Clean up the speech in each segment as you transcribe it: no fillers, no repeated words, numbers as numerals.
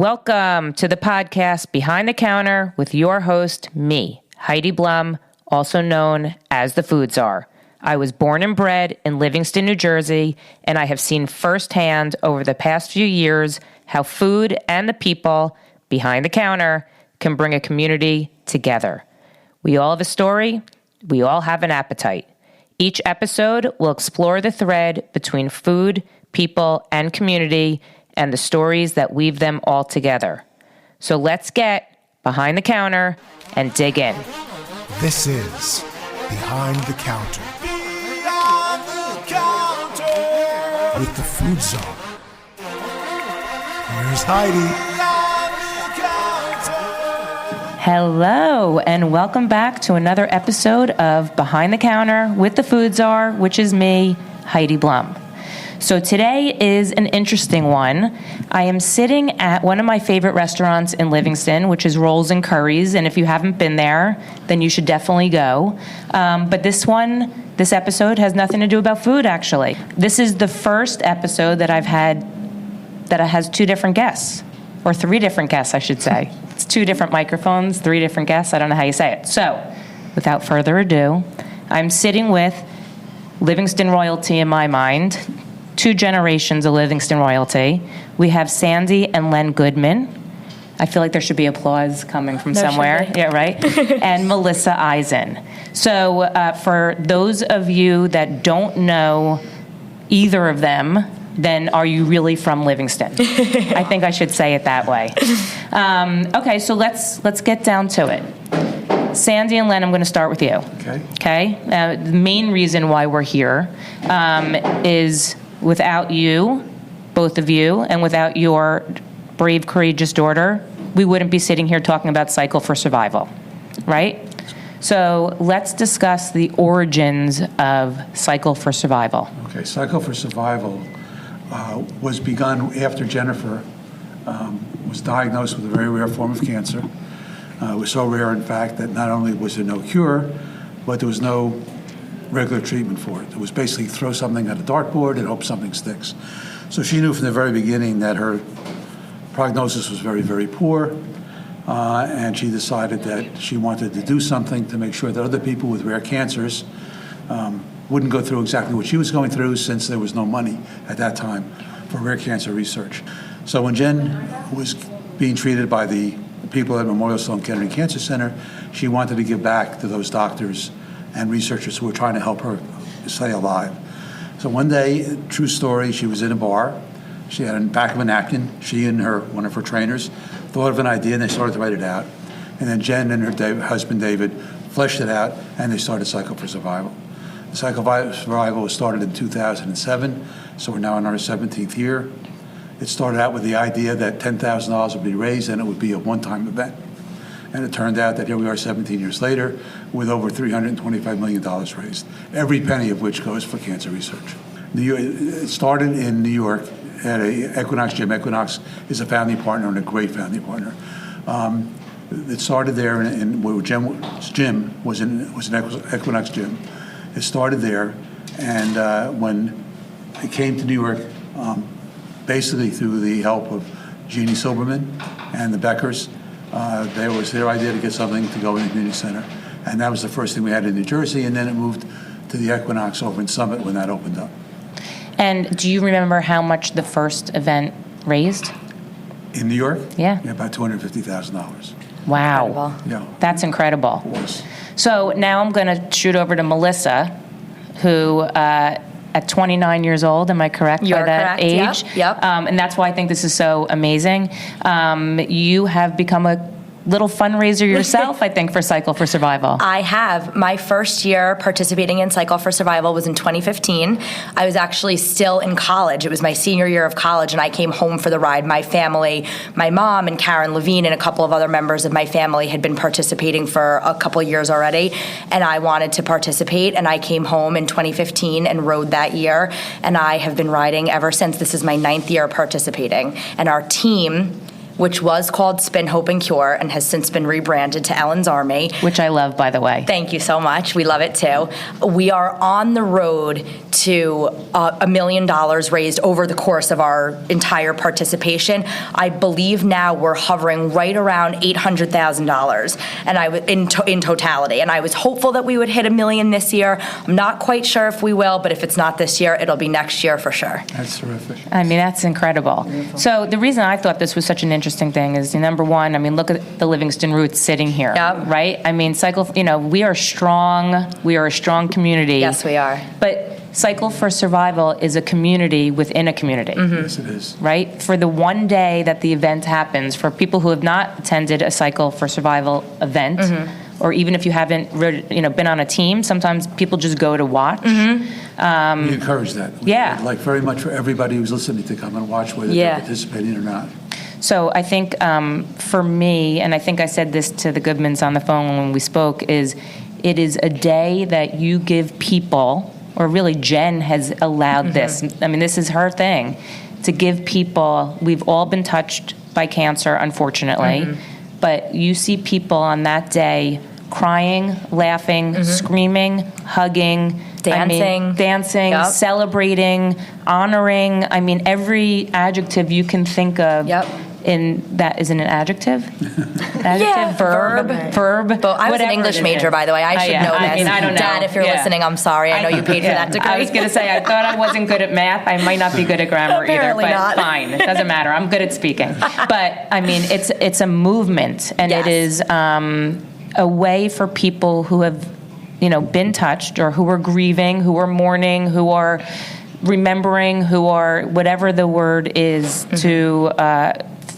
Welcome to the podcast Behind the Counter with your host, me, Heidi Blum, also known as the Food Czar. I was born and bred in Livingston, New Jersey, and I have seen firsthand over the past few years how food and the people behind the counter can bring a community together. We all have a story. We all have an appetite. Each episode will explore the thread between food, people, and community and the stories that weave them all together. So let's get behind the counter and dig in. This is Behind the Counter. Behind the Counter. With the Food Czar. Here's Heidi. Hello, and welcome back to another episode of Behind the Counter with the Food Czar, which is me, Heidi Blum. So today is an interesting one. I am sitting at one of my favorite restaurants in Livingston, which is Rolls and Curries, and if you haven't been there, then you should definitely go. But this episode has nothing to do about food, actually. This is the first episode that I've had that has two different guests, or three different guests, I should say. It's two different microphones, three different guests. I don't know how you say it. So, without further ado, I'm sitting with Livingston royalty in my mind, two generations of Livingston royalty. We have Sandy and Len Goodman. I feel like there should be applause coming from somewhere. Yeah, right? And Melissa Eisen. So, for those of you that don't know either of them, then are you really from Livingston? I think I should say it that way. Okay, so let's get down to it. Sandy and Len, I'm going to start with you. Okay? The main reason why we're here is without you, both of you, and without your brave, courageous daughter, we wouldn't be sitting here talking about Cycle for Survival, right? So let's discuss the origins of Cycle for Survival. Okay, Cycle for Survival was begun after Jennifer was diagnosed with a very rare form of cancer. It was so rare, in fact, that not only was there no cure, but there was no regular treatment for it. It was basically throw something at a dartboard and hope something sticks. So she knew from the very beginning that her prognosis was very, very poor, and she decided that she wanted to do something to make sure that other people with rare cancers wouldn't go through exactly what she was going through, since there was no money at that time for rare cancer research. So when Jen was being treated by the people at Memorial Sloan Kettering Cancer Center, she wanted to give back to those doctors and researchers who were trying to help her stay alive. So one day, true story, she was in a bar. She had in the back of a napkin, she and one of her trainers thought of an idea, and they started to write it out. And then Jen and her husband David fleshed it out, and they started Cycle for Survival. The Cycle for Survival was started in 2007, so we're now in our 17th year. It started out with the idea that $10,000 would be raised, and it would be a one-time event. And it turned out that here we are 17 years later with over $325 million raised, every penny of which goes for cancer research. It started in New York at a Equinox gym. Equinox is a founding partner and a great founding partner. It started there in where Jim's gym was an Equinox gym. It started there, and when it came to New York, basically through the help of Jeannie Silberman and the Beckers, there was their idea to get something to go in the community center. And that was the first thing we had in New Jersey, and then it moved to the Equinox over in Summit when that opened up. And do you remember how much the first event raised? In New York? Yeah. About $250,000. Wow. Incredible. Yeah. That's incredible. It was. So now I'm going to shoot over to Melissa, who at 29 years old, am I correct? You're by that correct, age? yep. And that's why I think this is so amazing. You have become a little fundraiser yourself, I think, for Cycle for Survival. I have. My first year participating in Cycle for Survival was in 2015. I was actually still in college. It was my senior year of college, and I came home for the ride. My family, my mom and Karen Levine and a couple of other members of my family had been participating for a couple of years already, and I wanted to participate, and I came home in 2015 and rode that year, and I have been riding ever since. This is my 9th year participating, and our team which was called Spin, Hope, and Cure and has since been rebranded to Ellen's Army. Which I love, by the way. Thank you so much. We love it too. We are on the road to $1 million raised over the course of our entire participation. I believe now we're hovering right around $800,000 and in totality. And I was hopeful that we would hit $1 million this year. I'm not quite sure if we will, but if it's not this year, it'll be next year for sure. That's terrific. I mean, that's incredible. Beautiful. So the reason I thought this was such an interesting thing is, number one, I mean, look at the Livingston roots sitting here, Yep. right? I mean, we are strong. We are a strong community. Yes, we are. But Cycle for Survival is a community within a community. Yes, it is. Right? For the one day that the event happens, for people who have not attended a Cycle for Survival event, or even if you haven't been on a team, sometimes people just go to watch. We encourage that. Yeah. We'd like very much for everybody who's listening to come and watch, whether Yeah. they're participating or not. So I think for me, and I think I said this to the Goodmans on the phone when we spoke, it is a day that you give people, or really Jen has allowed this. I mean, this is her thing, to give people, we've all been touched by cancer, unfortunately, but you see people on that day crying, laughing, screaming, hugging, dancing, Yep. celebrating, honoring. I mean, every adjective you can think of. Yep. In that, is it an adjective? Adjective, Yeah, verb. But I was an whatever English it major, is. by the way. I should know this. I mean, I don't know. Dad, if you're Yeah. listening, I'm sorry. I know you paid for that degree. I was going to say, I thought I wasn't good at math. I might not be good at grammar Apparently either, but not. fine. It doesn't matter. I'm good at speaking. But, I mean, it's a movement, and Yes. it is a way for people who have, been touched, or who are grieving, who are mourning, who are remembering, who are, whatever the word is, to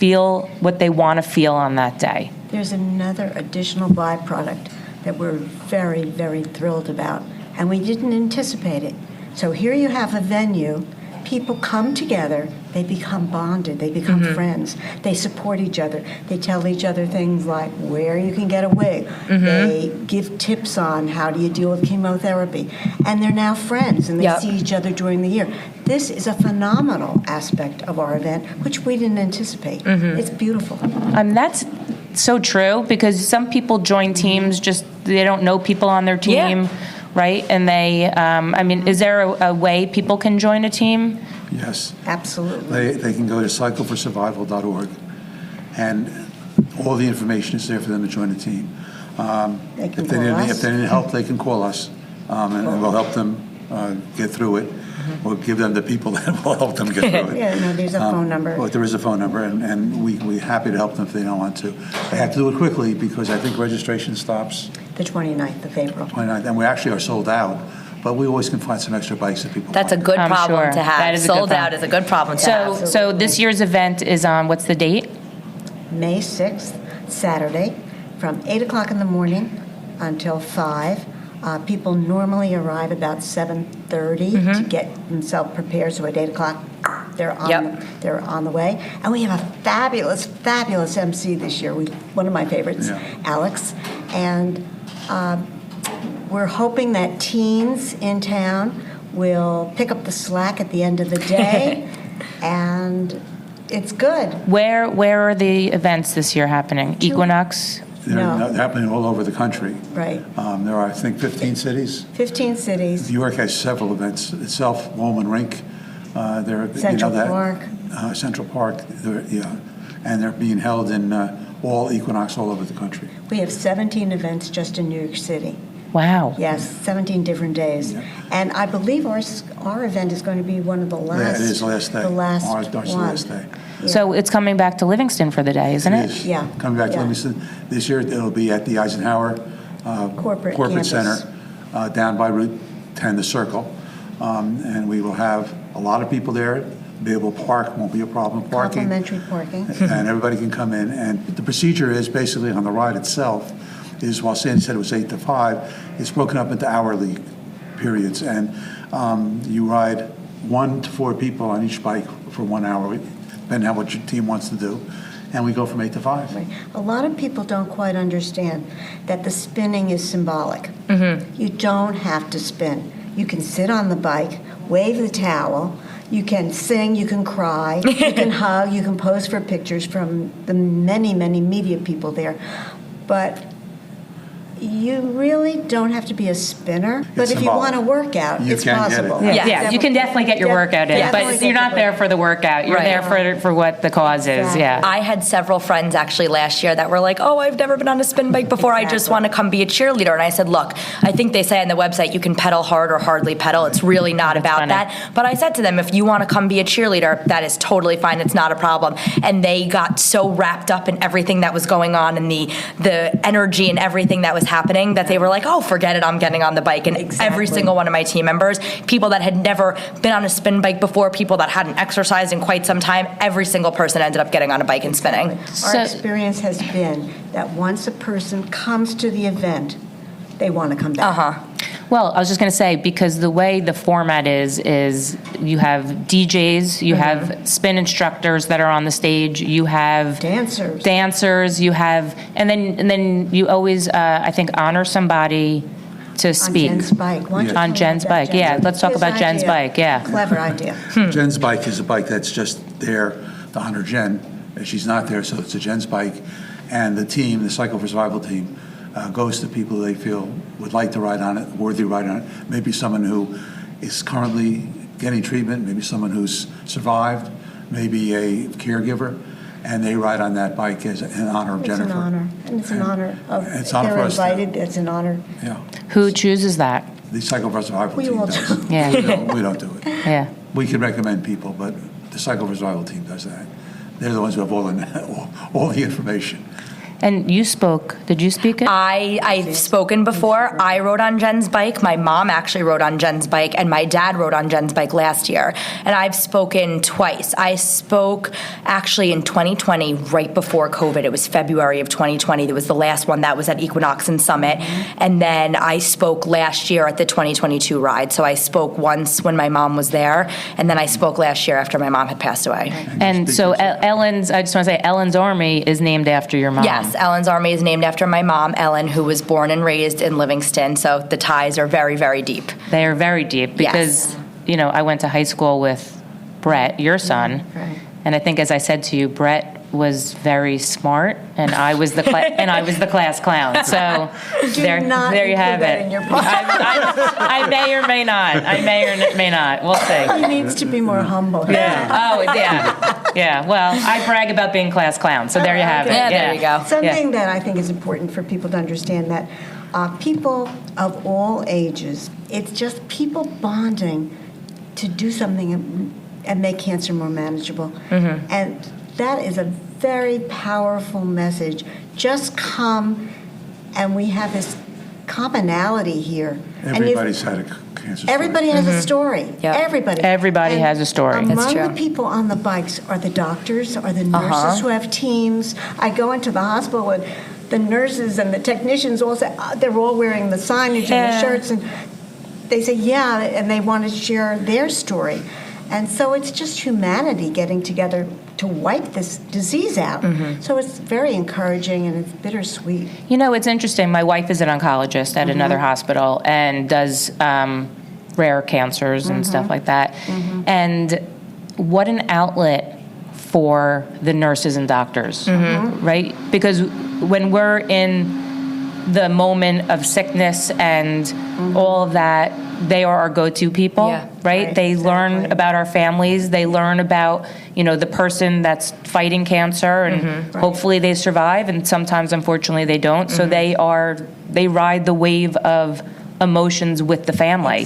feel what they want to feel on that day. There's another additional byproduct that we're very, very thrilled about, and we didn't anticipate it. So here you have a venue, people come together, they become bonded, they become friends, they support each other, they tell each other things like where you can get a wig, they give tips on how do you deal with chemotherapy, and they're now friends, and they Yep. see each other during the year. This is a phenomenal aspect of our event, which we didn't anticipate. It's beautiful. That's so true, because some people join teams, just they don't know people on their team, Yeah. right? And they, is there a way people can join a team? Yes. Absolutely. They can go to cycleforsurvival.org, and all the information is there for them to join the team. They can If they call us. if they need help, they can call us, and we'll help them get through it. We'll give them the people that will help them get through it. Yeah, no, there's a phone number. Well, there is a phone number, and we're happy to help them if they don't want to. They have to do it quickly, because I think registration stops The 29th of April. 29th, and we actually are sold out, but we always can find some extra bikes that people That's a want. good I'm problem sure. to have. That is a good Sold out problem. is a good problem to have. So this year's event is on, what's the date? May 6th, Saturday, from 8 o'clock in the morning until 5. People normally arrive about 7:30 to get themselves prepared, so at 8 o'clock, they're on the way. And we have a fabulous, fabulous MC this year. One of my favorites, Yeah. Alex. And we're hoping that teens in town will pick up the slack at the end of the day, and it's good. Where are the events this year happening? Equinox? They're No. happening all over the country. Right. There are, I think, 15 cities. 15 cities. New York has several events itself. Woolman Rink, Central Park. Central Park, and they're being held in all Equinox all over the country. We have 17 events just in New York City. Wow. Yes, 17 different days. Yeah. And I believe our event is going to be one of the last. Yeah, it is the last day. The last Ours is the one. last day. Yeah. So it's coming back to Livingston for the day, isn't it? is. Yeah. Coming back to Yeah. Livingston. This year, it'll be at the Eisenhower Corporate campus. Center down by Route 10, the Circle. And we will have a lot of people there. Be able to park, won't be a problem parking. Complimentary parking. And everybody can come in. And the procedure is basically on the ride itself is, while Sandy said it was 8 to 5, it's broken up into hourly periods. And you ride 1 to 4 people on each bike for 1 hour, depending on what your team wants to do. And we go from 8 to 5. Right. A lot of people don't quite understand that the spinning is symbolic. You don't have to spin. You can sit on the bike, wave the towel, You can sing, you can cry, you can hug, you can pose for pictures from the many, many media people there. But you really don't have to be a spinner. But if you want to work out, it's possible. Yeah, you can definitely get your workout in, but you're not there for the workout. You're there for what the cause is. Yeah. I had several friends actually last year that were like, "Oh, I've never been on a spin bike before. I just want to come be a cheerleader." And I said, "Look, I think they say on the website you can pedal hard or hardly pedal. It's really not about that." But I said to them, "If you want to come be a cheerleader, that is totally fine. It's not a problem." And they got so wrapped up in everything that was going on and the energy and everything that was happening that they were like, "Oh, forget it, I'm getting on the bike." And every single one of my team members, people that had never been on a spin bike before, people that hadn't exercised in quite some time, every single person ended up getting on a bike and spinning. Our experience has been that once a person comes to the event, they want to come back. Well, I was just going to say, because the way the format is you have DJs, you have spin instructors that are on the stage, you have dancers, you have, and then you always, I think, honor somebody to speak. On Jen's bike. On Jen's bike, yeah. Let's talk about Jen's bike, yeah. Clever idea. Jen's bike is a bike that's just there to honor Jen. She's not there, so it's a Jen's bike. And the team, the Cycle for Survival team, goes to people they feel would like to ride on it, worthy ride on it. Maybe someone who is currently getting treatment, maybe someone who's survived, maybe a caregiver, and they ride on that bike in honor of Jennifer. It's an honor, and it's an honor of. It's honor for us. They're invited. It's an honor. Yeah. Who chooses that? The Cycle for Survival team does. Yeah. We don't do it. Yeah. We can recommend people, but the Cycle for Survival team does that. They're the ones who have all the information. And you spoke. Did you speak it? I've spoken before. I rode on Jen's bike. My mom actually rode on Jen's bike, and my dad rode on Jen's bike last year. And I've spoken twice. I spoke actually in 2020, right before COVID. It was February of 2020. It was the last one that was at Equinox and Summit. And then I spoke last year at the 2022 ride. So I spoke once when my mom was there, and then I spoke last year after my mom had passed away. And so Ellen's, I just want to say, Ellen's Army is named after your mom. Yes. Ellen's Army is named after my mom, Ellen, who was born and raised in Livingston. So the ties are very, very deep. They are very deep because, I went to high school with Brett, your son, and I think, as I said to you, Brett was very smart, and I was the class clown. So there you have it. I may or may not. I may or may not. We'll see. He needs to be more humble. Yeah. Oh, yeah. Yeah. Well, I brag about being class clown. So there you have it. Yeah, there you go. Something that I think is important for people to understand that people of all ages, it's just people bonding to do something and make cancer more manageable. And that is a very powerful message. Just come, and we have this commonality here. Everybody's had a cancer story. Everybody has a story. Yep. Everybody has a story. Among the people on the bikes are the doctors, are the nurses who have teams. I go into the hospital and the nurses and the technicians all say, they're all wearing the signage and the shirts, and they say, and they want to share their story. And so it's just humanity getting together to wipe this disease out. So it's very encouraging, and it's bittersweet. It's interesting. My wife is an oncologist at another hospital and does rare cancers and stuff like that. And what an outlet for the nurses and doctors, right? Because when we're in the moment of sickness and all of that, they are our go-to people, right? They learn about our families. They learn about, the person that's fighting cancer, and hopefully they survive, and sometimes, unfortunately, they don't. So they ride the wave of emotions with the family.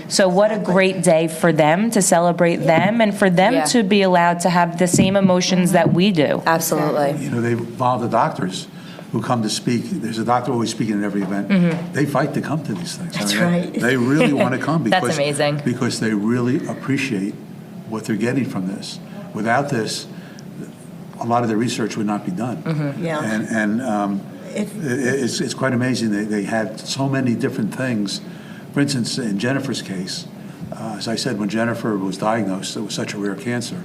So what a great day for them to celebrate them, and for them to be allowed to have the same emotions that we do. Absolutely. They involve the doctors who come to speak. There's a doctor always speaking at every event. They fight to come to these things. That's right. They really want to come because That's amazing. Because they really appreciate what they're getting from this. Without this, a lot of the research would not be done. And it's quite amazing. They had so many different things. For instance, in Jennifer's case, as I said, when Jennifer was diagnosed, it was such a rare cancer.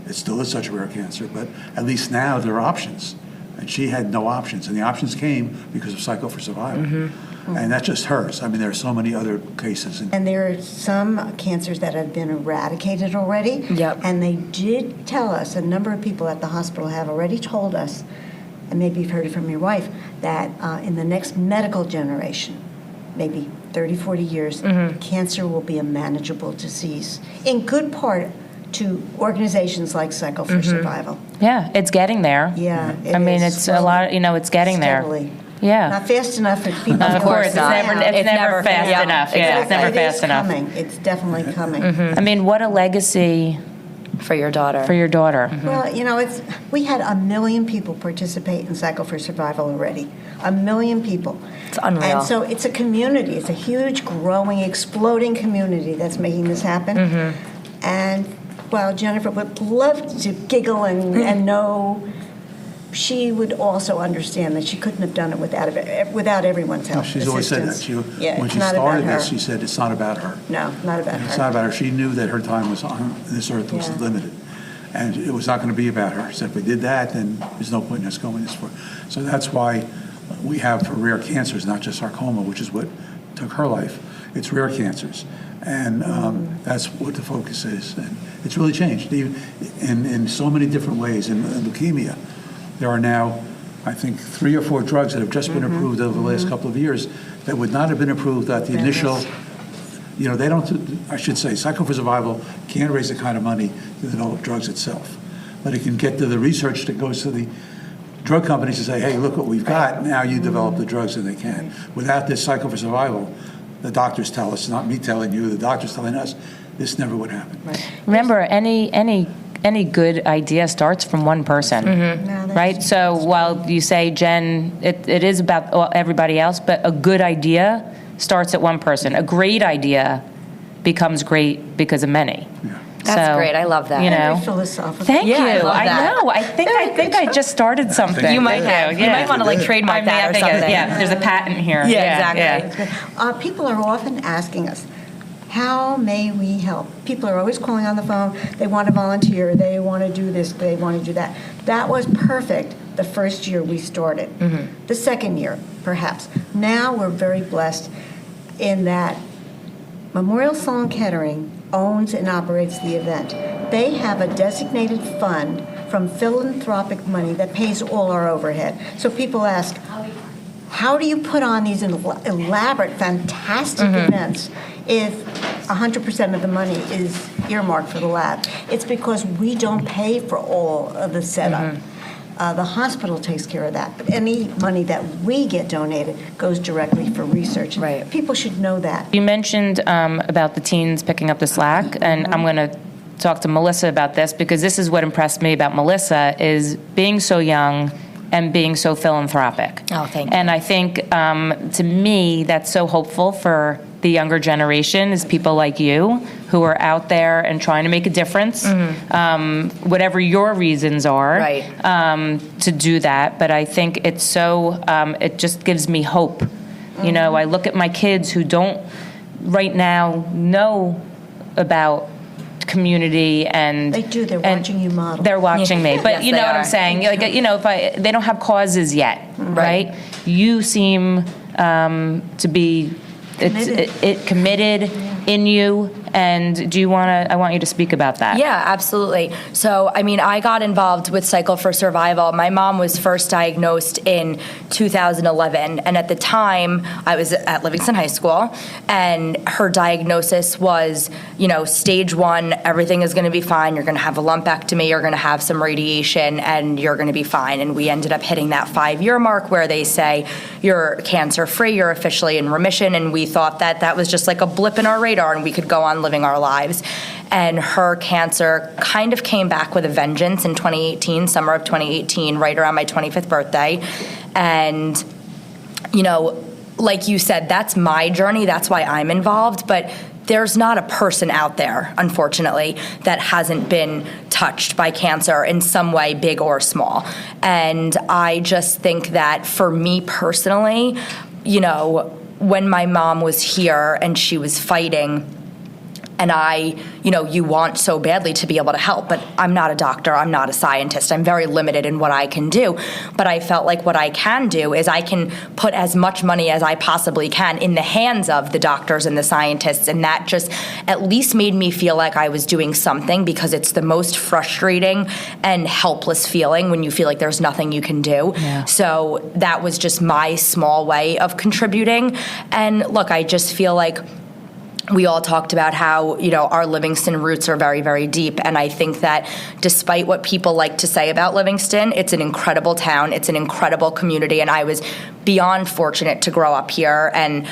It still is such a rare cancer, but at least now there are options. And she had no options, and the options came because of Cycle for Survival. And that's just hers. I mean, there are so many other cases. And there are some cancers that have been eradicated already. Yep. And they did tell us, a number of people at the hospital have already told us, and maybe you've heard it from your wife, that in the next medical generation, maybe 30, 40 years, cancer will be a manageable disease. In good part to organizations like Cycle for Survival. Yeah, it's getting there. Yeah, I mean, it's a lot, it's getting steadily. there. Yeah. Not fast enough for people. Of course, it's not. never fast Yeah, enough. Yeah, it's never fast enough. Coming. It's definitely coming. I mean, what a legacy For your daughter. for your daughter. Well, we had 1 million people participate in Cycle for Survival already. 1 million people. It's unreal. And so it's a community. It's a huge, growing, exploding community that's making this happen. And while Jennifer would love to giggle and know, she would also understand that she couldn't have done it without everyone's help. She's always said that. assistance. When she it's not about started her. this, she said, it's not about her. No, not about It's her. not about her. She knew that her time was on this earth was Yeah. limited. And it was not going to be about her. So if we did that, then there's no point in us going this far. So that's why we have for rare cancers, not just sarcoma, which is what took her life. It's rare cancers. And that's what the focus is. And it's really changed even in so many different ways. In leukemia, there are now, I think, 3 or 4 drugs that have just been approved over the last couple of years that would not have been approved at the initial. They don't, I should say, Cycle for Survival can't raise the kind of money to develop drugs itself. But it can get to the research that goes to the drug companies to say, hey, look what we've got, now you develop the drugs, and they can. Without this Cycle for Survival, the doctors tell us, not me telling you, the doctors telling us, this never would happen. Remember, any good idea starts from one person, No, right? So while you say, Jen, it is about everybody else, but a good idea starts at one person. A great idea becomes great because of many. Yeah. That's great. I love that. Very philosophical. Thank Yeah, I you. love that. know. I think I just started something. You might have. You might want to trademark that or something. Yeah, there's a patent here. Yeah, exactly. Yeah. People are often asking us, how may we help? People are always calling on the phone. They want to volunteer. They want to do this. They want to do that. That was perfect the first year we started. The second year, perhaps. Now we're very blessed in that Memorial Sloan Kettering owns and operates the event. They have a designated fund from philanthropic money that pays all our overhead. So people ask, how do you put on these elaborate, fantastic events if 100% of the money is earmarked for the lab? It's because we don't pay for all of the setup. The hospital takes care of that, but any money that we get donated goes directly for research. Right. People should know that. You mentioned about the teens picking up the slack, and I'm going to talk to Melissa about this because this is what impressed me about Melissa is being so young and being so philanthropic. Oh, thank you. And I think, to me, that's so hopeful for the younger generation is people like you who are out there and trying to make a difference, whatever your reasons are, Right. to do that. But I think it's so, it just gives me hope. I look at my kids who don't right now know about community and They do. They're and watching you model. They're watching me, but Yes, you know they what I'm are. saying. Like if they don't have causes yet, right? You seem to be committed in you. And do you want to? I want you to speak about that. Yeah, absolutely. So, I got involved with Cycle for Survival. My mom was first diagnosed in 2011, and at the time, I was at Livingston High School, and her diagnosis was, stage 1, everything is going to be fine. You're going to have a lumpectomy, you're going to have some radiation, and you're going to be fine. And we ended up hitting that 5-year mark where they say you're cancer-free, you're officially in remission, and we thought that was just like a blip in our radar, and we could go on living our lives. And her cancer kind of came back with a vengeance in 2018, summer of 2018, right around my 25th birthday. And, like you said, that's my journey. That's why I'm involved. But there's not a person out there, unfortunately, that hasn't been touched by cancer in some way, big or small. And I just think that for me personally, when my mom was here and she was fighting, And you want so badly to be able to help, but I'm not a doctor, I'm not a scientist, I'm very limited in what I can do. But I felt like what I can do is I can put as much money as I possibly can in the hands of the doctors and the scientists, and that just at least made me feel like I was doing something, because it's the most frustrating and helpless feeling when you feel like there's nothing you can do. Yeah. So that was just my small way of contributing. And look, I just feel like we all talked about how, our Livingston roots are very, very deep. And I think that despite what people like to say about Livingston, it's an incredible town. It's an incredible community. And I was beyond fortunate to grow up here. And,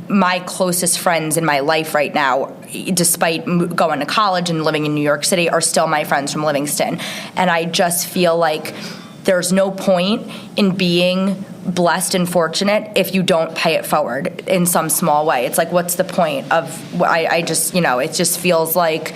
my closest friends in my life right now, despite going to college and living in New York City, are still my friends from Livingston. And I just feel like there's no point in being blessed and fortunate if you don't pay it forward in some small way. It's like, what's the point of, I just, it just feels like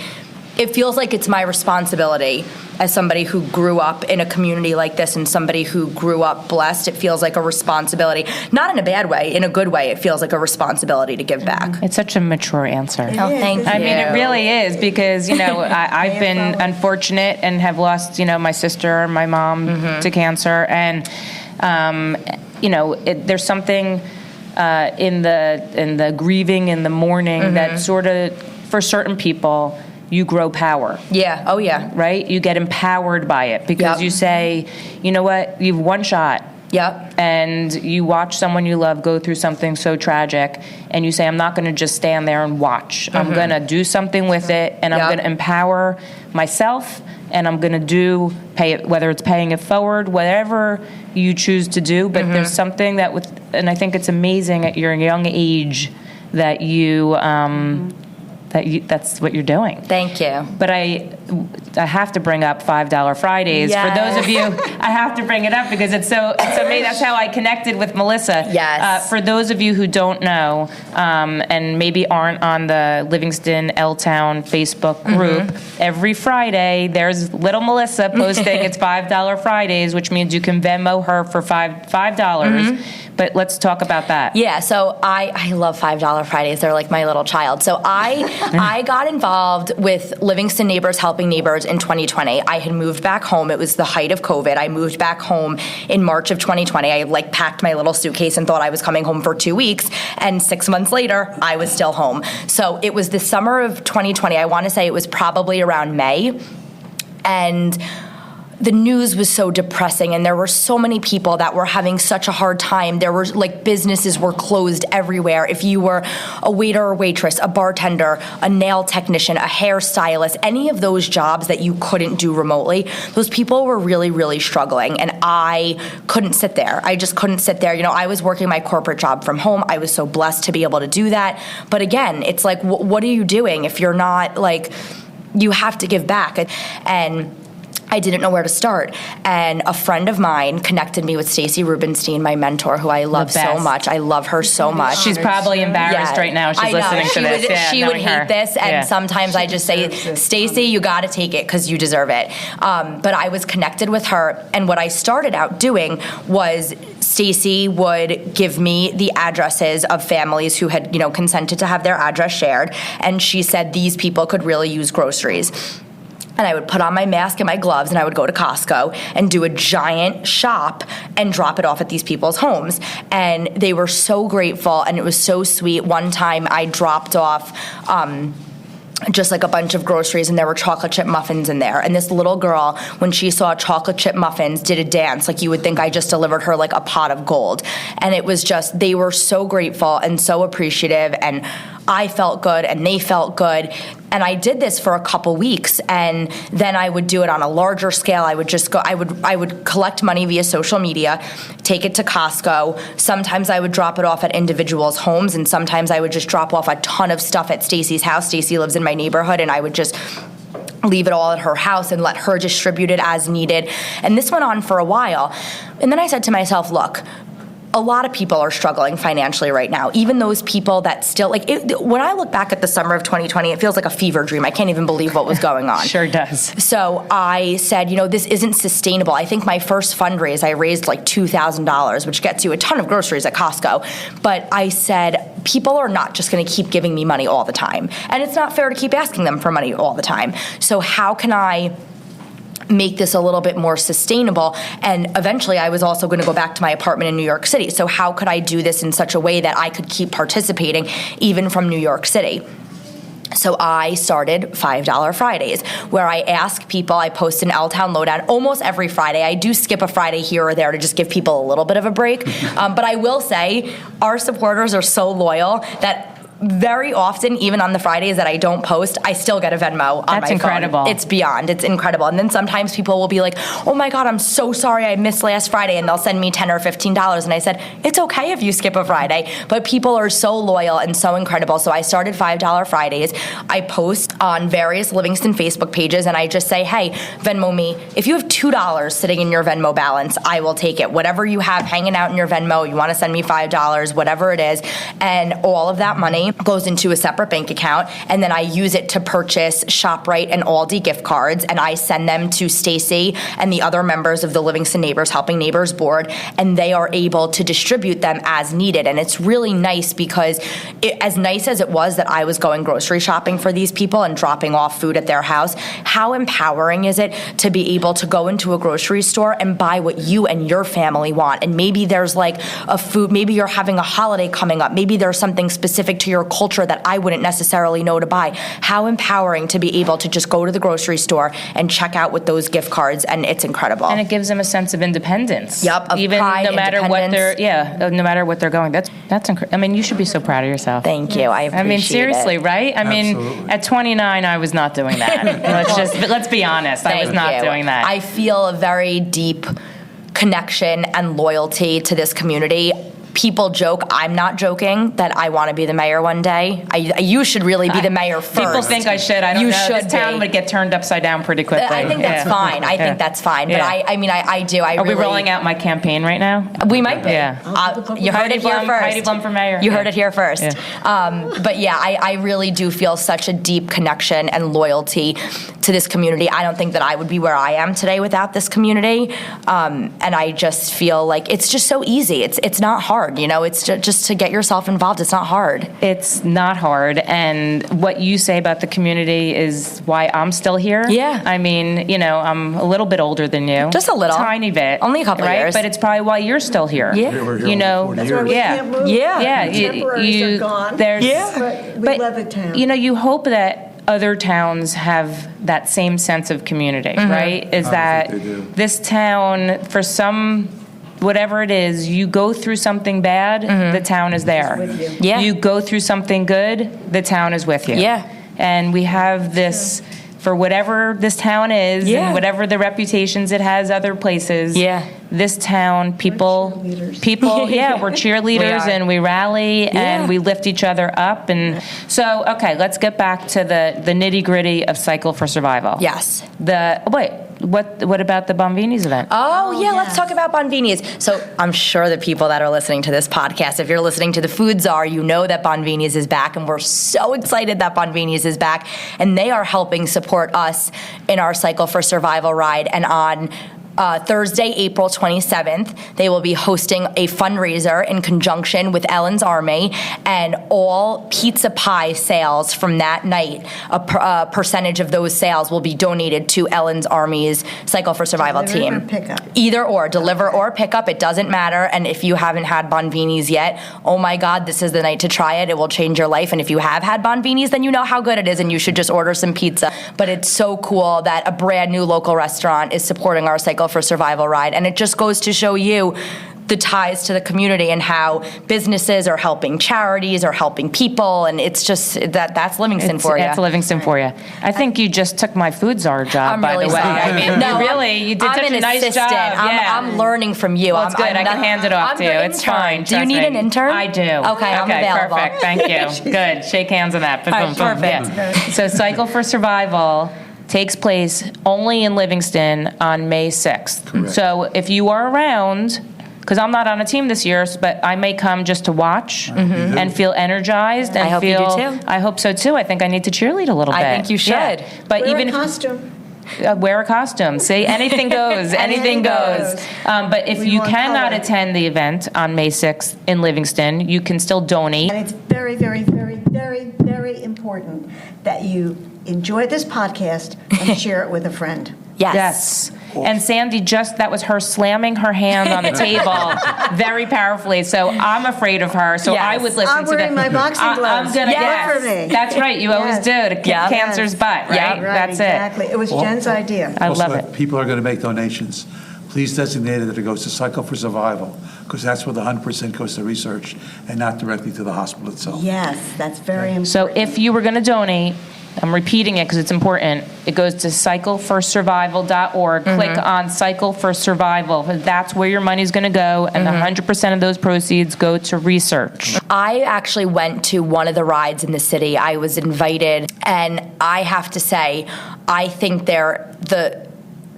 it's my responsibility as somebody who grew up in a community like this and somebody who grew up blessed. It feels like a responsibility, not in a bad way, in a good way. It feels like a responsibility to give back. It's such a mature answer. Thank you. I mean, it really is, because, I've been unfortunate and have lost, my sister and my mom to cancer. And, there's something in the grieving, in the mourning, that sort of, for certain people, you grow power. Yeah. Oh, yeah. Right? You get empowered by it, because you say, you know what, you've one shot. Yep. And you watch someone you love go through something so tragic, and you say, I'm not going to just stand there and watch. I'm going to do something with it, and I'm going to empower myself, and I'm going to pay it, whether it's paying it forward, whatever you choose to do. But there's something that and I think it's amazing at your young age that that's what you're doing. Thank you. But I have to bring up $5 Fridays. Yes. For those of you, I have to bring it up because it's amazing. That's how I connected with Melissa. Yes. For those of you who don't know, and maybe aren't on the Livingston L-Town Facebook group, every Friday there's little Melissa posting it's $5 Fridays, which means you can Venmo her for $5. But let's talk about that. Yeah, so I love $5 Fridays. They're like my little child. So I got involved with Livingston Neighbors Helping Neighbors in 2020. I had moved back home. It was the height of COVID. I moved back home in March of 2020. I packed my little suitcase and thought I was coming home for 2 weeks. And 6 months later, I was still home. So it was the summer of 2020. I want to say it was probably around May. And the news was so depressing, and there were so many people that were having such a hard time. There were businesses were closed everywhere. If you were a waiter or waitress, a bartender, a nail technician, a hairstylist, any of those jobs that you couldn't do remotely, those people were really, really struggling. And I couldn't sit there. I just couldn't sit there. I was working my corporate job from home. I was so blessed to be able to do that. But again, it's like, what are you doing if you're not you have to give back? And I didn't know where to start. And a friend of mine connected me with Stacey Rubenstein, my mentor, who I love so much. I love her so much. She's probably embarrassed right now. She's listening to this. She would hate this. And sometimes I just say, Stacey, you got to take it because you deserve it. But I was connected with her. And what I started out doing was Stacey would give me the addresses of families who had, consented to have their address shared. And she said these people could really use groceries. And I would put on my mask and my gloves, and I would go to Costco and do a giant shop and drop it off at these people's homes. And they were so grateful, and it was so sweet. One time I dropped off just a bunch of groceries, and there were chocolate chip muffins in there. And this little girl, when she saw chocolate chip muffins, did a dance like you would think I just delivered her a pot of gold. And it was just, they were so grateful and so appreciative, and I felt good and they felt good. And I did this for a couple weeks, and then I would do it on a larger scale. I would just go, I would collect money via social media, take it to Costco. Sometimes I would drop it off at individuals' homes, and sometimes I would just drop off a ton of stuff at Stacey's house. Stacey lives in my neighborhood, and I would just leave it all at her house and let her distribute it as needed. And this went on for a while. And then I said to myself, look, a lot of people are struggling financially right now. Even those people that still, when I look back at the summer of 2020, it feels like a fever dream. I can't even believe what was going on. Sure does. So I said, this isn't sustainable. I think my first fundraise, I raised like $2,000, which gets you a ton of groceries at Costco. But I said, people are not just going to keep giving me money all the time. And it's not fair to keep asking them for money all the time. So how can I make this a little bit more sustainable? And eventually I was also going to go back to my apartment in New York City. So how could I do this in such a way that I could keep participating even from New York City? So I started $5 Fridays, where I ask people, I post an L-Town Lowdown almost every Friday. I do skip a Friday here or there to just give people a little bit of a break. But I will say our supporters are so loyal that very often, even on the Fridays that I don't post, I still get a Venmo on my phone. That's incredible. It's beyond. It's incredible. And then sometimes people will be like, oh my God, I'm so sorry I missed last Friday, and they'll send me $10 or $15. And I said, it's okay if you skip a Friday. But people are so loyal and so incredible. So I started $5 Fridays. I post on various Livingston Facebook pages, and I just say, hey, Venmo me. If you have $2 sitting in your Venmo balance, I will take it. Whatever you have hanging out in your Venmo, you want to send me $5, whatever it is. And all of that money goes into a separate bank account, and then I use it to purchase ShopRite and Aldi gift cards, and I send them to Stacy and the other members of the Livingston Neighbors Helping Neighbors board, and they are able to distribute them as needed. And it's really nice because as nice as it was that I was going grocery shopping for these people and dropping off food at their house, how empowering is it to be able to go into a grocery store and buy what you and your family want? And maybe there's like a food, maybe you're having a holiday coming up, maybe there's something specific to your culture that I wouldn't necessarily know to buy. How empowering to be able to just go to the grocery store and check out with those gift cards, and it's incredible. And it gives them a sense of independence. Yep, of even pride, no matter what independence. no matter what they're going. That's incredible. I mean, you should be so proud of yourself. Thank you. I appreciate it. I mean, seriously, right? I mean, Absolutely. at 29, I was not doing that. let's be honest. I was not doing that. I feel a very deep connection and loyalty to this community. People joke, I'm not joking, that I want to be the mayor one day. You should really be the mayor first. People think I should. I don't know. Should this town would get turned upside down pretty quickly. I think that's fine. I think that's fine. But I mean, I do. Are we rolling out my campaign right now? We might be. Yeah. You heard it here first. Heidi Blum for mayor. You heard it here first. Yeah. But yeah, I really do feel such a deep connection and loyalty to this community. I don't think that I would be where I am today without this community. And I just feel like it's just so easy. It's not hard. It's just to get yourself involved. It's not hard. It's not hard. And what you say about the community is why I'm still here. Yeah. I mean, I'm a little bit older than you. Just a little. Tiny bit. Only a couple right? years. But it's probably why you're still here. Yeah. We were here over 40 That's why years. we can't move. Yeah. The temporaries are gone. But we love the town. You hope that other towns have that same sense of community, right? Is that think they do. this town, for some, whatever it is, you go through something bad, the town is there. with you. Yeah. You go through something good, the town is with you. Yeah. And we have this, for whatever this town is, Yeah. and whatever the reputations it has other places, Yeah. this town, people, we're cheerleaders, We are. and we rally, Yeah. and we lift each other up. And so, okay, let's get back to the nitty-gritty of Cycle for Survival. Yes. What about the Bonvini's event? Oh, yeah, let's talk about Bonvini's. So I'm sure the people that are listening to this podcast, if you're listening to the Food Czar, you know that Bonvini's is back, and we're so excited that Bonvini's is back, and they are helping support us in our Cycle for Survival ride. And on Thursday, April 27th, they will be hosting a fundraiser in conjunction with Ellen's Army, and all pizza pie sales from that night, a percentage of those sales will be donated to Ellen's Army's Cycle for Survival Deliver team. or pickup. Either or, deliver or pick up, it doesn't matter. And if you haven't had Bonvini's yet, oh my God, this is the night to try it. It will change your life. And if you have had Bonvini's, then you know how good it is, and you should just order some pizza. But it's so cool that a brand new local restaurant is supporting our Cycle for Survival ride, and it just goes to show you the ties to the community and how businesses are helping charities or helping people, and it's just that's Livingston for you. It's Livingston for you. I think you just took my Food Czar job, I'm by really the way. sorry. I mean, you did I'm such an a nice assistant. job. I'm learning from you. Well, it's good. I can hand it off to you. your It's intern. fine. Do you Trust need me. an intern? I do. Okay, I'm available. Perfect. Thank you. Good. Shake hands on that. Boom, All right, boom, boom. perfect. Yeah. So Cycle for Survival takes place only in Livingston on May 6th. Correct. So if you are around, because I'm not on a team this year, but I may come just to watch and feel energized. And I hope you do too. I hope so too. I think I need to cheerlead a little bit. I think you should. Yeah. But Wear even a costume. wear a costume. See, anything goes. Anything goes. But if We you want cannot color. attend the event on May 6th in Livingston, you can still donate. And it's very, very, very, very, very important that you enjoy this podcast and share it with a friend. Yes. And Sandy that was her slamming her hand on the table very powerfully. So I'm afraid of her. So Yes. I would listen I'm to wearing my boxing gloves. I'm gonna Yes. For me. That's right. You always do to kick Yes. cancer's butt, right? Yeah. Right, That's exactly. It was Jen's idea. I Also, love if it. people are going to make donations, please designate it that it goes to Cycle for Survival, because that's where the 100% goes to research and not directly to the hospital itself. Yes, that's very important. So if you were going to donate, I'm repeating it because it's important. It goes to cycleforsurvival.org. Click on Cycle for Survival. That's where your money's going to go, and the 100% of those proceeds go to research. I actually went to one of the rides in the city. I was invited, and I have to say, I think the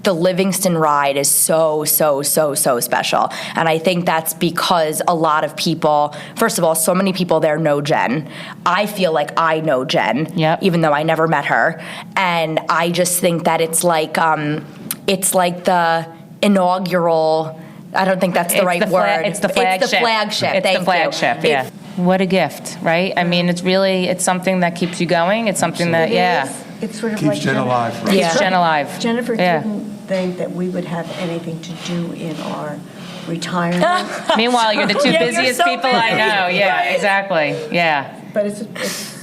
Livingston ride is so special. And I think that's because a lot of people, first of all, so many people there know Jen. I feel like I know Jen, even though I never met her. And I just think that it's like the inaugural, I don't think that's the right word. It's the flagship. It's the flagship. It's the flagship, yeah. What a gift, right? I mean, it's something that keeps you going. It's something that, It's sort of Keeps like Jen alive. Right? keeps Jen alive. Jennifer Yeah. didn't think that we would have anything to do in our retirement, Meanwhile, you're the two Yeah, you're busiest so people I busy. know. Yeah, Right. exactly. Yeah. but it's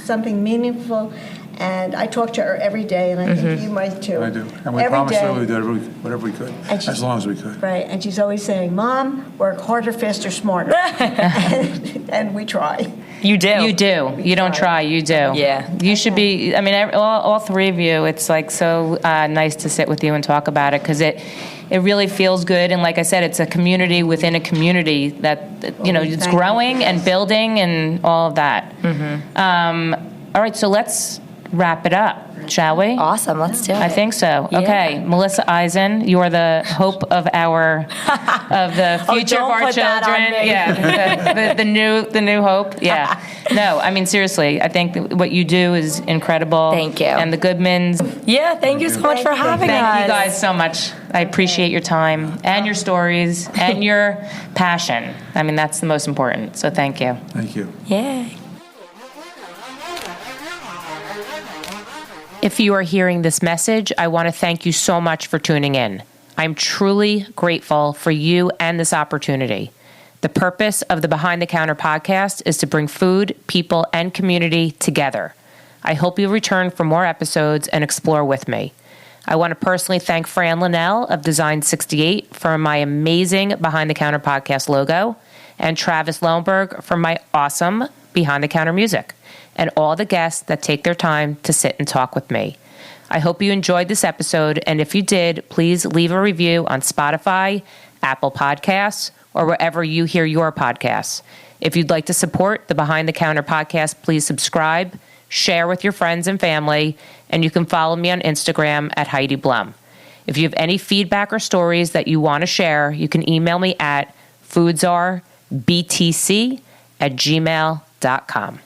something meaningful. And I talk to her every day, and I think you might too. I do. And we Every promised day. her we'd do whatever we could, And she- as long as we could. Right, and she's always saying, "Mom, work harder, faster, smarter," and we try. You do. You do. You don't try. You do. Yeah. You should be. I mean, all three of you. It's like so nice to sit with you and talk about it because it really feels good. And like I said, it's a community within a community that it's Thank growing you. and building and all of that. All right, so let's wrap it up, shall we? Awesome. Let's do it. I think so. Yeah. Okay, Melissa Eisen, you are the hope of the future don't of our put that on children. me. Yeah, the new hope. Yeah. No, I mean seriously, I think what you do is incredible. Thank you. And the Goodmans. Yeah, thank you so much for having us. Thank you guys so much. I appreciate your time and your stories and your passion. I mean that's the most important. So thank you. Thank you. Yay. If you are hearing this message, I want to thank you so much for tuning in. I'm truly grateful for you and this opportunity. The purpose of the Behind the Counter podcast is to bring food, people, and community together. I hope you'll return for more episodes and explore with me. I want to personally thank Fran Linnell of Design 68 for my amazing Behind the Counter podcast logo, and Travis Lohenberg for my awesome Behind the Counter music, and all the guests that take their time to sit and talk with me. I hope you enjoyed this episode, and if you did, please leave a review on Spotify, Apple Podcasts, or wherever you hear your podcasts. If you'd like to support the Behind the Counter podcast, please subscribe, share with your friends and family, and you can follow me on Instagram at Heidi Blum. If you have any feedback or stories that you want to share, you can email me at foodsarbtc@gmail.com.